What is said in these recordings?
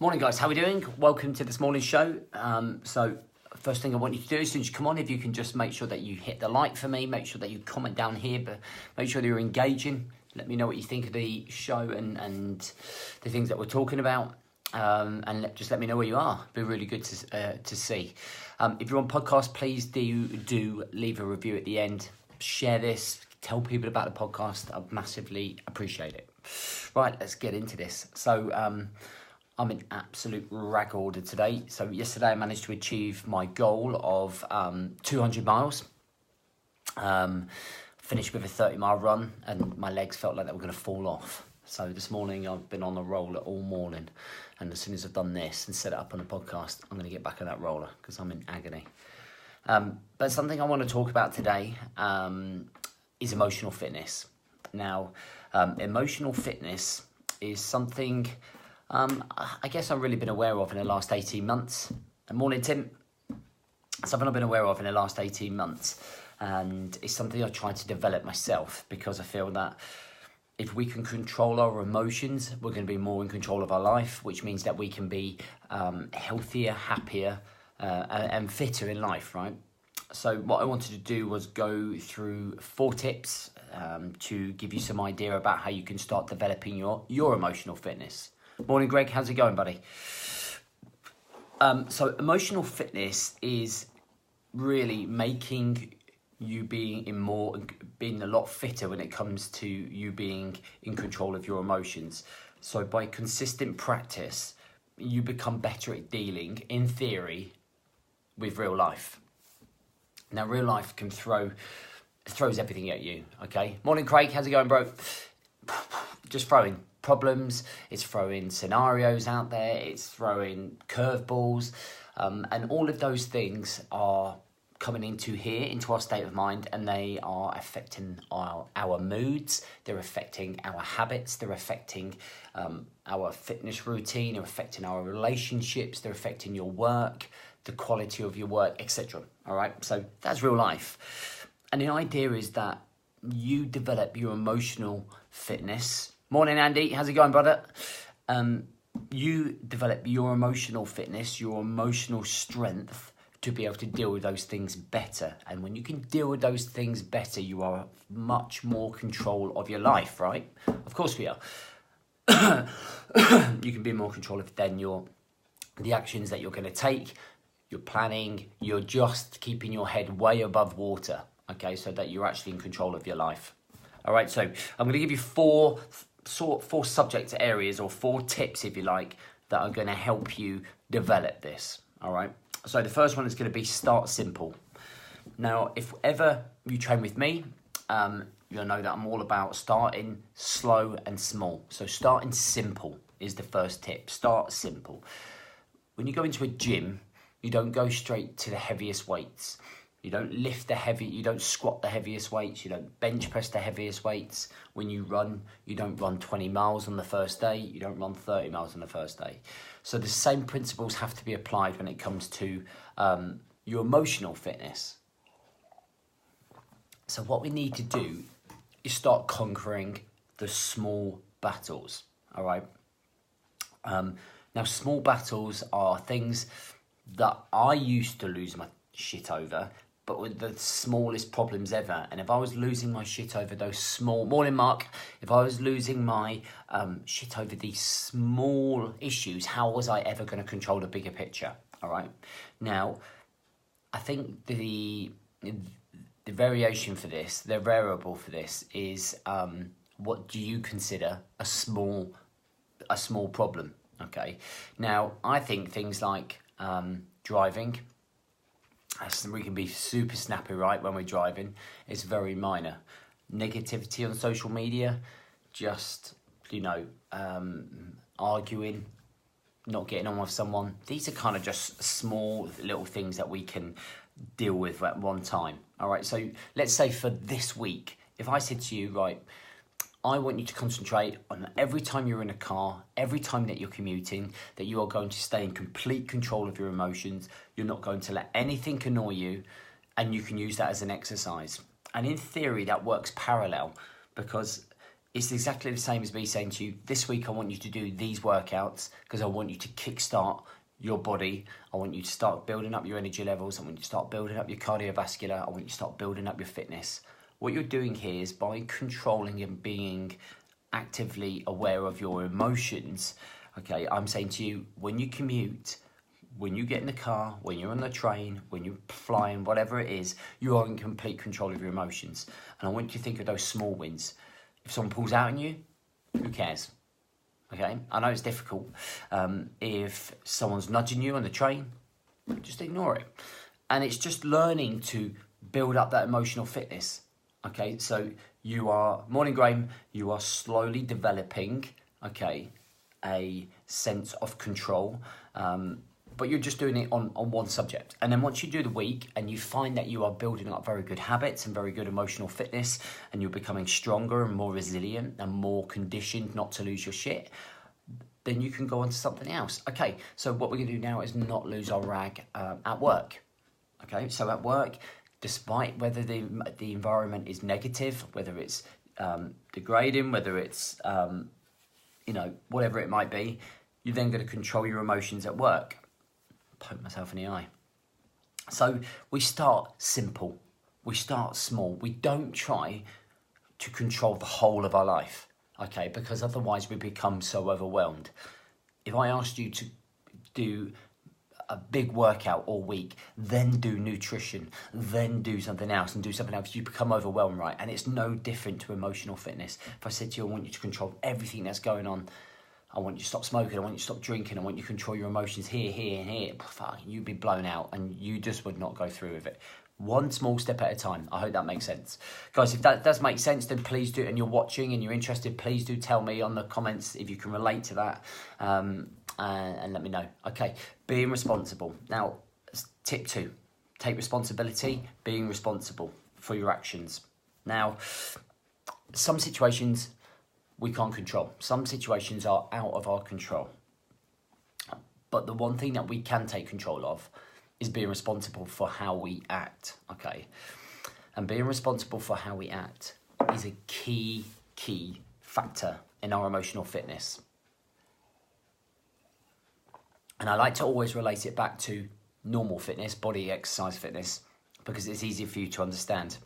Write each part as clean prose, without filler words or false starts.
Morning guys, how are we doing? Welcome to this morning's show. So first thing I want you to do as soon as you come on, if you can just make sure that you hit the like for me, make sure that you comment down here, but make sure that you're engaging. Let me know what you think of the show and the things that we're talking about. Just let me know where you are. It'd be really good to see. If you're on podcast, please do leave a review at the end. Share this, tell people about the podcast. I'd massively appreciate it. Right, let's get into this. So I'm in absolute rag order today. So yesterday I managed to achieve my goal of 200 miles. Finished with a 30-mile run and my legs felt like they were going to fall off. So this morning I've been on a roller all morning, and as soon as I've done this and set it up on a podcast, I'm going to get back on that roller because I'm in agony. But something I want to talk about today is emotional fitness. Now, emotional fitness is something I guess I've really been aware of in the last 18 months. Morning, Tim. Something I've been aware of in the last 18 months. And it's something I try to develop myself because I feel that if we can control our emotions, we're going to be more in control of our life, which means that we can be healthier, happier, and fitter in life, right? So what I wanted to do was go through 4 tips to give you some idea about how you can start developing your emotional fitness. Morning, Greg. How's it going, buddy? So emotional fitness is really making you being a lot fitter when it comes to you being in control of your emotions. So by consistent practice, you become better at dealing, in theory, with real life. Now, real life can throws everything at you. Okay. Morning, Craig. How's it going, bro? Just throwing problems, it's throwing scenarios out there, it's throwing curveballs, and all of those things are coming into our state of mind, and they are affecting our moods, they're affecting our habits, they're affecting our fitness routine, they're affecting our relationships, they're affecting your work, the quality of your work, etc. All right, so that's real life. And the idea is that you develop your emotional fitness. Morning, Andy. How's it going, brother? You develop your emotional fitness, your emotional strength to be able to deal with those things better. And when you can deal with those things better, you are much more control of your life, right? Of course we are. You can be more control of then the actions that you're going to take, you're planning, you're just keeping your head way above water, okay, so that you're actually in control of your life. All right, so I'm going to give you 4 subject areas, or 4 tips, if you like, that are going to help you develop this. All right. So the first one is going to be start simple. Now, if ever you train with me, you'll know that I'm all about starting slow and small. So starting simple is the first tip. Start simple. When you go into a gym, you don't go straight to the heaviest weights. You don't you don't squat the heaviest weights, you don't bench press the heaviest weights. When you run, you don't run 20 miles on the first day, you don't run 30 miles on the first day. So the same principles have to be applied when it comes to your emotional fitness. So what we need to do is start conquering the small battles, all right? Now, small battles are things that I used to lose my shit over, but with the smallest problems ever. And if I was losing my shit over those small... Morning, Mark. If I was losing my shit over these small issues, how was I ever going to control the bigger picture? All right. Now, I think the variation for this, the variable for this is what do you consider a small problem? Okay. Now, I think things like driving... We can be super snappy, right, when we're driving. It's very minor. Negativity on social media, just, arguing, not getting on with someone. These are kind of just small little things that we can deal with at one time. All right, so let's say for this week, if I said to you, right, I want you to concentrate on every time you're in a car, every time that you're commuting, that you are going to stay in complete control of your emotions. You're not going to let anything annoy you, and you can use that as an exercise. And in theory, that works parallel, because it's exactly the same as me saying to you, this week I want you to do these workouts because I want you to kickstart your body. I want you to start building up your energy levels. I want you to start building up your cardiovascular. I want you to start building up your fitness. What you're doing here is by controlling and being actively aware of your emotions. Okay, I'm saying to you, when you commute, when you get in the car, when you're on the train, when you're flying, whatever it is, you are in complete control of your emotions. And I want you to think of those small wins. If someone pulls out on you, who cares? Okay, I know it's difficult. If someone's nudging you on the train, just ignore it. And it's just learning to build up that emotional fitness. Okay, so morning Graham, you are slowly developing, okay, a sense of control. But you're just doing it on one subject. And then once you do the week and you find that you are building up very good habits and very good emotional fitness and you're becoming stronger and more resilient and more conditioned not to lose your shit, then you can go on to something else. Okay, so what we're going to do now is not lose our rag at work. Okay, so at work, despite whether the environment is negative, whether it's degrading, whether it's, whatever it might be, you're then going to control your emotions at work. Poke myself in the eye. So we start simple. We start small. We don't try to control the whole of our life, okay? Because otherwise we become so overwhelmed. If I asked you to do a big workout all week, then do nutrition, then do something else, and do something else, you become overwhelmed, right? And it's no different to emotional fitness. If I said to you, I want you to control everything that's going on, I want you to stop smoking, I want you to stop drinking, I want you to control your emotions here, here, and here, fuck, you'd be blown out and you just would not go through with it. One small step at a time. I hope that makes sense. Guys, if that does make sense, then please do, and you're watching and you're interested, please do tell me on the comments if you can relate to that, and let me know. Okay, being responsible. Now, tip 2, take responsibility, being responsible for your actions. Now, some situations we can't control. Some situations are out of our control. But the one thing that we can take control of is being responsible for how we act, okay? And being responsible for how we act is a key factor in our emotional fitness. And I like to always relate it back to normal fitness, body exercise fitness, because it's easier for you to understand.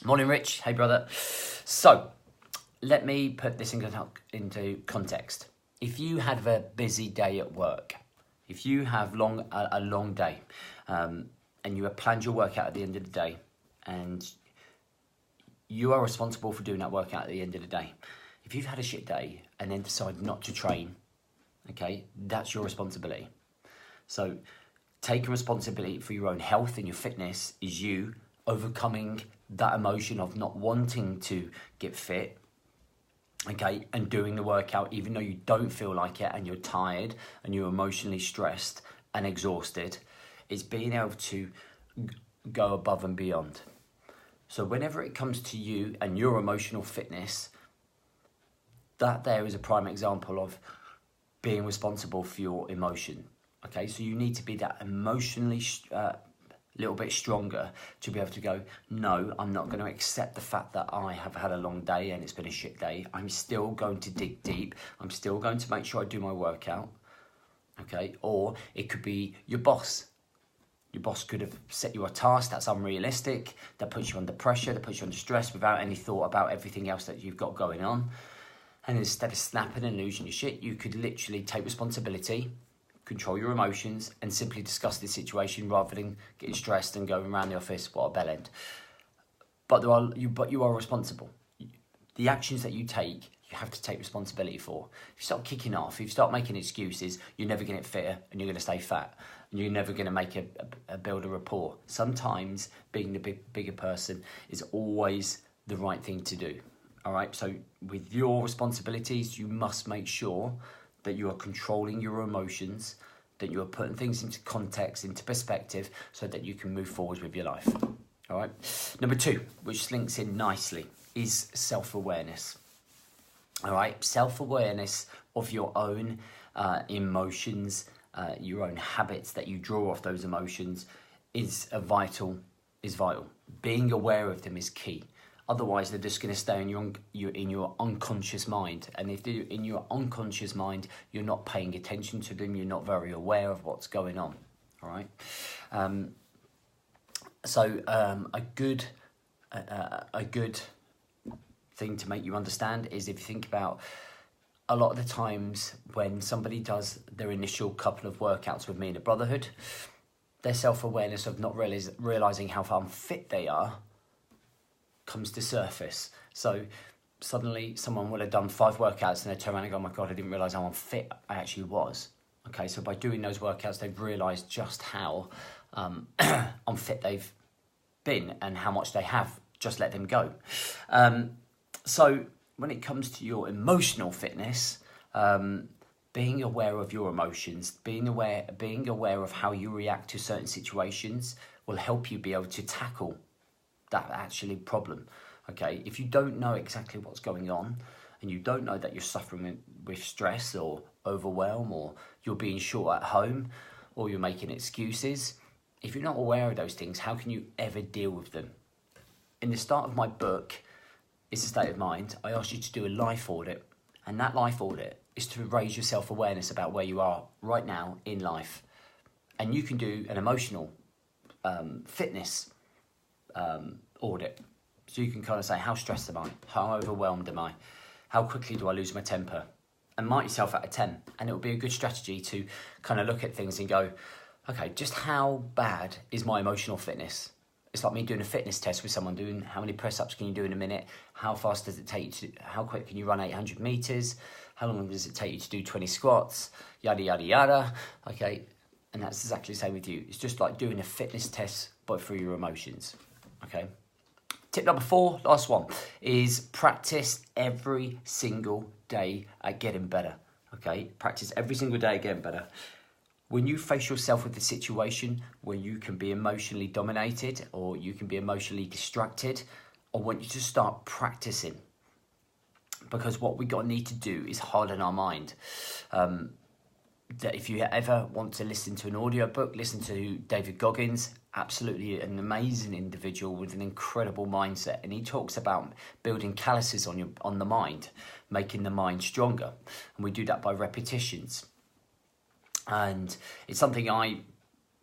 Morning, Rich. Hey, brother. So, let me put this into context. If you have a busy day at work, if you have a long day, and you have planned your workout at the end of the day, and you are responsible for doing that workout at the end of the day. If you've had a shit day and then decide not to train, okay, that's your responsibility. So taking responsibility for your own health and your fitness is you overcoming that emotion of not wanting to get fit, okay, and doing the workout even though you don't feel like it and you're tired and you're emotionally stressed and exhausted. It's being able to go above and beyond. So whenever it comes to you and your emotional fitness, that there is a prime example of being responsible for your emotion. Okay, so you need to be that emotionally little bit stronger to be able to go, no, I'm not going to accept the fact that I have had a long day and it's been a shit day. I'm still going to dig deep. I'm still going to make sure I do my workout. Okay, or it could be your boss. Your boss could have set you a task that's unrealistic, that puts you under pressure, that puts you under stress without any thought about everything else that you've got going on. And instead of snapping and losing your shit, you could literally take responsibility, control your emotions, and simply discuss the situation rather than getting stressed and going around the office, what a bellend. But you are responsible. The actions that you take, you have to take responsibility for. If you start kicking off, if you start making excuses, you're never going to get fitter and you're going to stay fat. And you're never going to make build a rapport. Sometimes being the bigger person is always the right thing to do. All right, so with your responsibilities, you must make sure that you are controlling your emotions, that you are putting things into context, into perspective, so that you can move forward with your life. All right. Number 2, which links in nicely, is self-awareness. All right, self-awareness of your own emotions, your own habits that you draw off those emotions is vital. Being aware of them is key. Otherwise, they're just going to stay in your unconscious mind. And if they're in your unconscious mind, you're not paying attention to them. You're not very aware of what's going on. All right. A good thing to make you understand is if you think about a lot of the times when somebody does their initial couple of workouts with me in the Brotherhood, their self-awareness of not realizing how unfit they are comes to surface. So suddenly someone will have done 5 workouts and they turn around and go, oh my God, I didn't realize how unfit I actually was. Okay, so by doing those workouts, they've realized just how unfit they've been and how much they have just let them go. So when it comes to your emotional fitness, being aware of your emotions, being aware of how you react to certain situations will help you be able to tackle that actually problem. Okay, if you don't know exactly what's going on and you don't know that you're suffering with stress or overwhelm, or you're being short at home, or you're making excuses, if you're not aware of those things, how can you ever deal with them? In the start of my book, It's a State of Mind, I asked you to do a life audit, and that life audit is to raise your self-awareness about where you are right now in life. And you can do an emotional fitness audit. So you can kind of say, how stressed am I? How overwhelmed am I? How quickly do I lose my temper? And mark yourself out of 10. And it will be a good strategy to kind of look at things and go, okay, just how bad is my emotional fitness? It's like me doing a fitness test with someone, doing how many press-ups can you do in a minute? How fast does it take you how quick can you run 800 meters? How long does it take you to do 20 squats? Yada, yada, yada. Okay, and that's exactly the same with you. It's just like doing a fitness test, but through your emotions. Okay. Tip number 4, last one, is practice every single day at getting better. Okay, practice every single day at getting better. When you face yourself with a situation where you can be emotionally dominated or you can be emotionally distracted, I want you to start practicing. Because what we need to do is harden our mind. That if you ever want to listen to an audiobook, listen to David Goggins, absolutely an amazing individual with an incredible mindset. And he talks about building calluses on the mind, making the mind stronger. And we do that by repetitions. And it's something I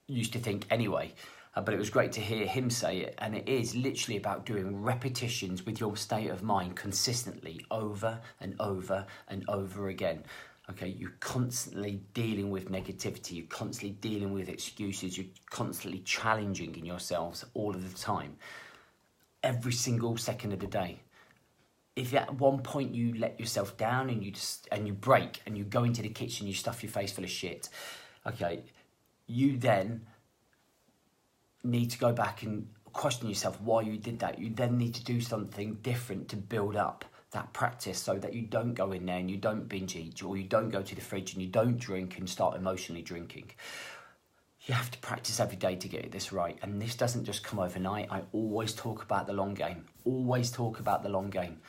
used to think anyway, but it was great to hear him say it. And it is literally about doing repetitions with your state of mind consistently over and over and over again. Okay, you're constantly dealing with negativity, you're constantly dealing with excuses, you're constantly challenging in yourselves all of the time, every single second of the day. If at one point you let yourself down and you break and you go into the kitchen, you stuff your face full of shit, okay, you then need to go back and question yourself why you did that. You then need to do something different to build up that practice so that you don't go in there and you don't binge eat, or you don't go to the fridge and you don't drink and start emotionally drinking. You have to practice every day to get this right, and this doesn't just come overnight. I always talk about the long game. Always talk about the long game.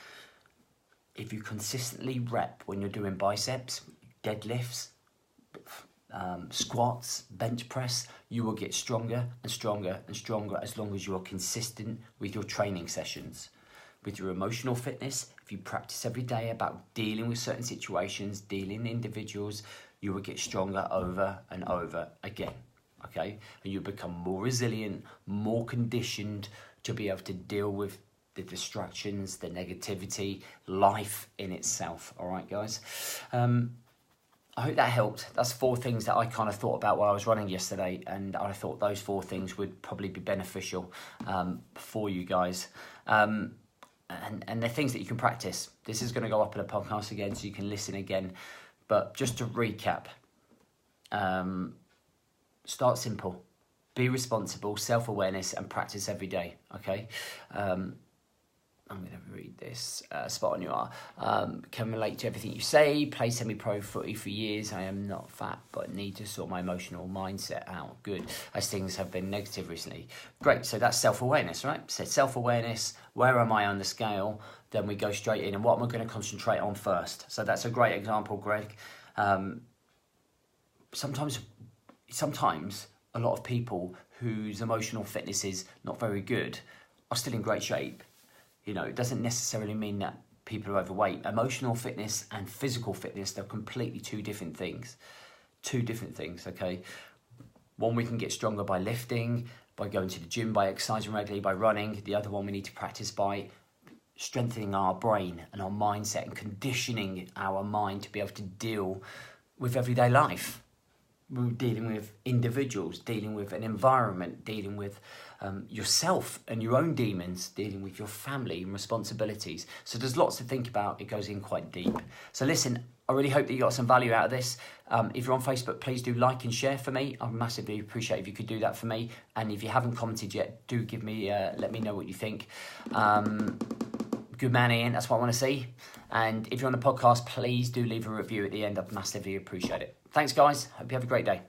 If you consistently rep when you're doing biceps, deadlifts, squats, bench press, you will get stronger and stronger and stronger as long as you are consistent with your training sessions. With your emotional fitness, if you practice every day about dealing with certain situations, dealing with individuals, you will get stronger over and over again. Okay, and you become more resilient, more conditioned to be able to deal with the distractions, the negativity, life in itself. All right, guys. I hope that helped. That's 4 things that I kind of thought about while I was running yesterday, and I thought those 4 things would probably be beneficial for you guys. And they're things that you can practice. This is going to go up in a podcast again, so you can listen again. But just to recap, start simple, be responsible, self-awareness, and practice every day. Okay. I'm going to read this. Spot on you are. Can relate to everything you say. Play semi-pro footy for years. I am not fat, but need to sort my emotional mindset out. Good. As things have been negative recently. Great. So that's self-awareness, right? So self-awareness. Where am I on the scale? Then we go straight in. And what am I going to concentrate on first? So that's a great example, Greg. Sometimes a lot of people whose emotional fitness is not very good are still in great shape. You know, it doesn't necessarily mean that people are overweight. Emotional fitness and physical fitness, they're completely two different things. Two different things, okay? One, we can get stronger by lifting, by going to the gym, by exercising regularly, by running. The other one we need to practice by strengthening our brain and our mindset and conditioning our mind to be able to deal with everyday life. We're dealing with individuals, dealing with an environment, dealing with yourself and your own demons, dealing with your family and responsibilities. So there's lots to think about. It goes in quite deep. So listen, I really hope that you got some value out of this. If you're on Facebook, please do like and share for me. I'd massively appreciate if you could do that for me. And if you haven't commented yet, do give me, let me know what you think. Good man, Ian, that's what I want to see. And if you're on the podcast, please do leave a review at the end. I'd massively appreciate it. Thanks, guys. Hope you have a great day.